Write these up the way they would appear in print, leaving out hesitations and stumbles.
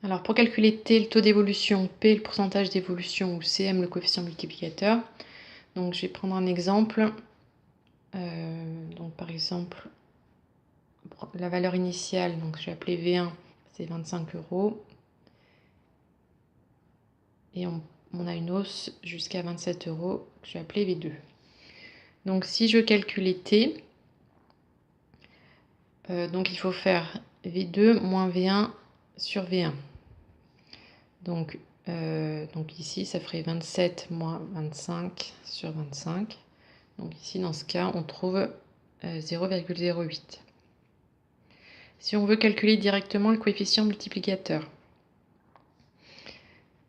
Alors pour calculer T, le taux d'évolution, P, le pourcentage d'évolution ou CM, le coefficient multiplicateur, donc je vais prendre un exemple. Donc par exemple, la valeur initiale, donc je vais appeler V1, c'est 25 €. Et on a une hausse jusqu'à 27 € que je vais appeler V2. Donc si je veux calculer T, donc il faut faire V2 moins V1 sur V1. Donc ici, ça ferait 27 moins 25 sur 25. Donc ici, dans ce cas, on trouve 0,08. Si on veut calculer directement le coefficient multiplicateur,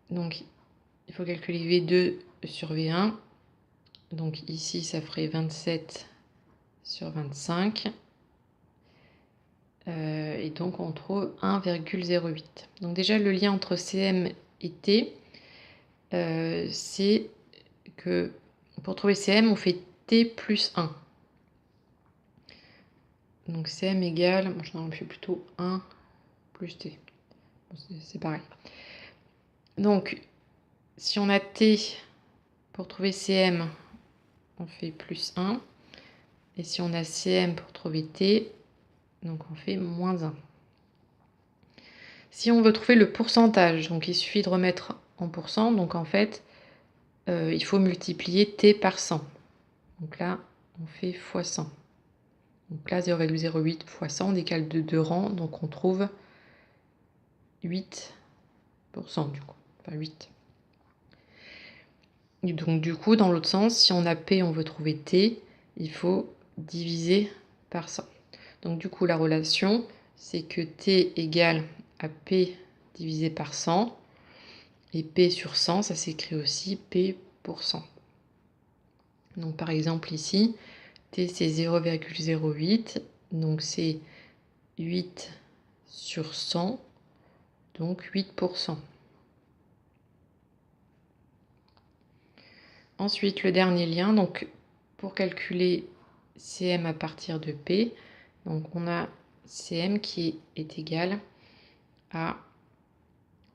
donc il faut calculer V2 sur V1. Donc ici, ça ferait 27 sur 25. Et donc on trouve 1,08. Donc déjà, le lien entre CM et T, c'est que pour trouver CM, on fait T plus 1. Donc CM égale, moi je n'en fais plutôt 1 plus T. Bon, c'est pareil. Donc si on a T, pour trouver CM, on fait plus 1. Et si on a CM pour trouver T, donc on fait moins 1. Si on veut trouver le pourcentage, donc il suffit de remettre en pourcent. Donc en fait, il faut multiplier T par 100. Donc là, on fait fois 100. Donc là, 0,08 fois 100, on décale de 2 rangs, donc on trouve 8% du coup, enfin 8. Et donc du coup, dans l'autre sens, si on a P, on veut trouver T, il faut diviser par 100. Donc du coup, la relation, c'est que T égale à P divisé par 100. Et P sur 100, ça s'écrit aussi P pour 100. Donc par exemple ici, T c'est 0,08, donc c'est 8 sur 100, donc 8%. Ensuite, le dernier lien, donc pour calculer CM à partir de P, donc on a CM qui est égal à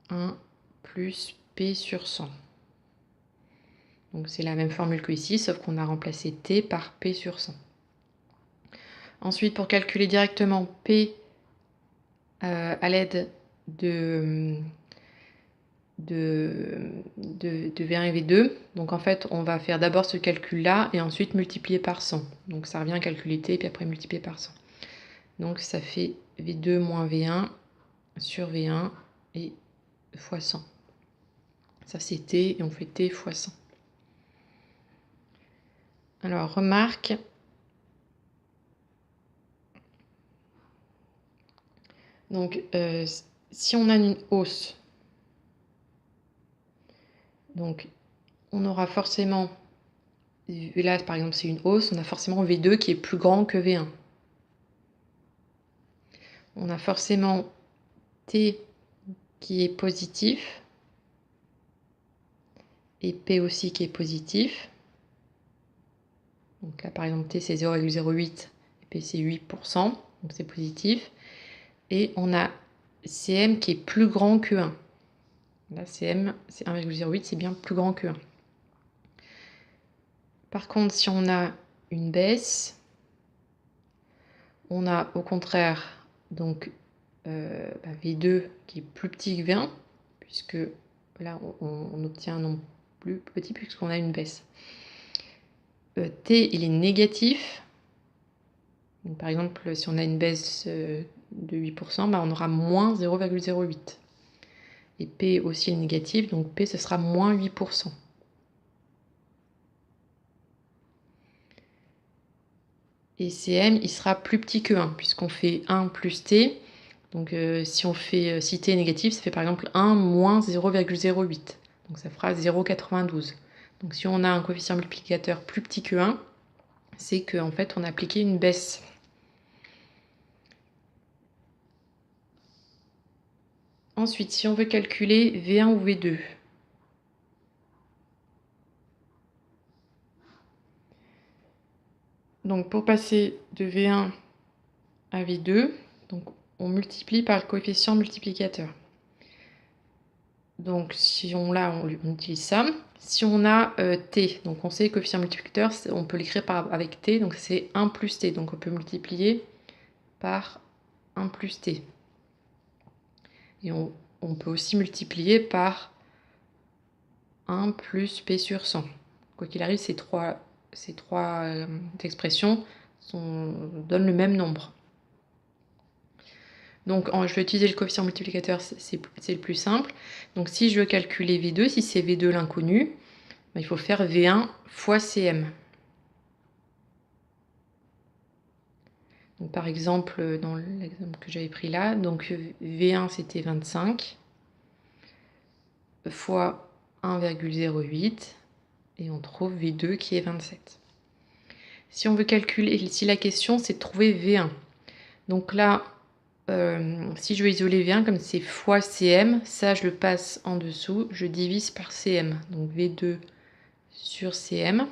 1 plus P sur 100. Donc c'est la même formule que ici, sauf qu'on a remplacé T par P sur 100. Ensuite, pour calculer directement P à l'aide de V1 et V2, donc en fait, on va faire d'abord ce calcul-là et ensuite multiplier par 100. Donc ça revient à calculer T, puis après multiplier par 100. Donc ça fait V2 moins V1 sur V1 et fois 100. Ça c'est T et on fait T fois 100. Alors remarque, donc si on a une hausse, donc on aura forcément, là par exemple c'est une hausse, on a forcément V2 qui est plus grand que V1. On a forcément T qui est positif et P aussi qui est positif. Donc là par exemple T c'est 0,08 et P c'est 8%, donc c'est positif. Et on a CM qui est plus grand que 1. Là CM c'est 1,08, c'est bien plus grand que 1. Par contre si on a une baisse, on a au contraire donc V2 qui est plus petit que V1, puisque là on obtient un nombre plus petit puisqu'on a une baisse. T il est négatif. Donc, par exemple, si on a une baisse de 8%, on aura moins 0,08. Et P aussi est négatif, donc P ce sera moins 8%. Et CM, il sera plus petit que 1, puisqu'on fait 1 plus T. Donc si T est négatif, ça fait par exemple 1 moins 0,08. Donc ça fera 0,92. Donc si on a un coefficient multiplicateur plus petit que 1, c'est qu'en fait on a appliqué une baisse. Ensuite, si on veut calculer V1 ou V2, donc pour passer de V1 à V2, donc on multiplie par le coefficient multiplicateur. Donc si on l'a, on utilise ça. Si on a t, donc on sait que coefficient multiplicateur, on peut l'écrire avec t, donc c'est 1 plus t. Donc on peut multiplier par 1 plus t. Et on peut aussi multiplier par 1 plus p sur 100. Quoi qu'il arrive, ces trois expressions donnent le même nombre. Donc je vais utiliser le coefficient multiplicateur, c'est le plus simple. Donc si je veux calculer V2, si c'est V2 l'inconnu, il faut faire V1 fois CM. Donc par exemple, dans l'exemple que j'avais pris là, donc V1 c'était 25 fois 1,08 et on trouve V2 qui est 27. Si on veut calculer, si la question c'est de trouver V1, donc là, si je veux isoler V1, comme c'est fois CM, ça je le passe en dessous, je divise par CM. Donc V2 sur CM,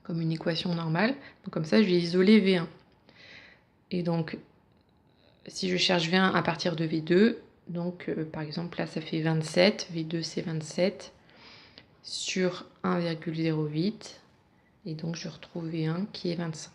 comme une équation normale. Donc comme ça, je vais isoler V1. Et donc, si je cherche V1 à partir de V2, donc par exemple là, ça fait 27, V2 c'est 27, sur 1,08, et donc je retrouve V1 qui est 25.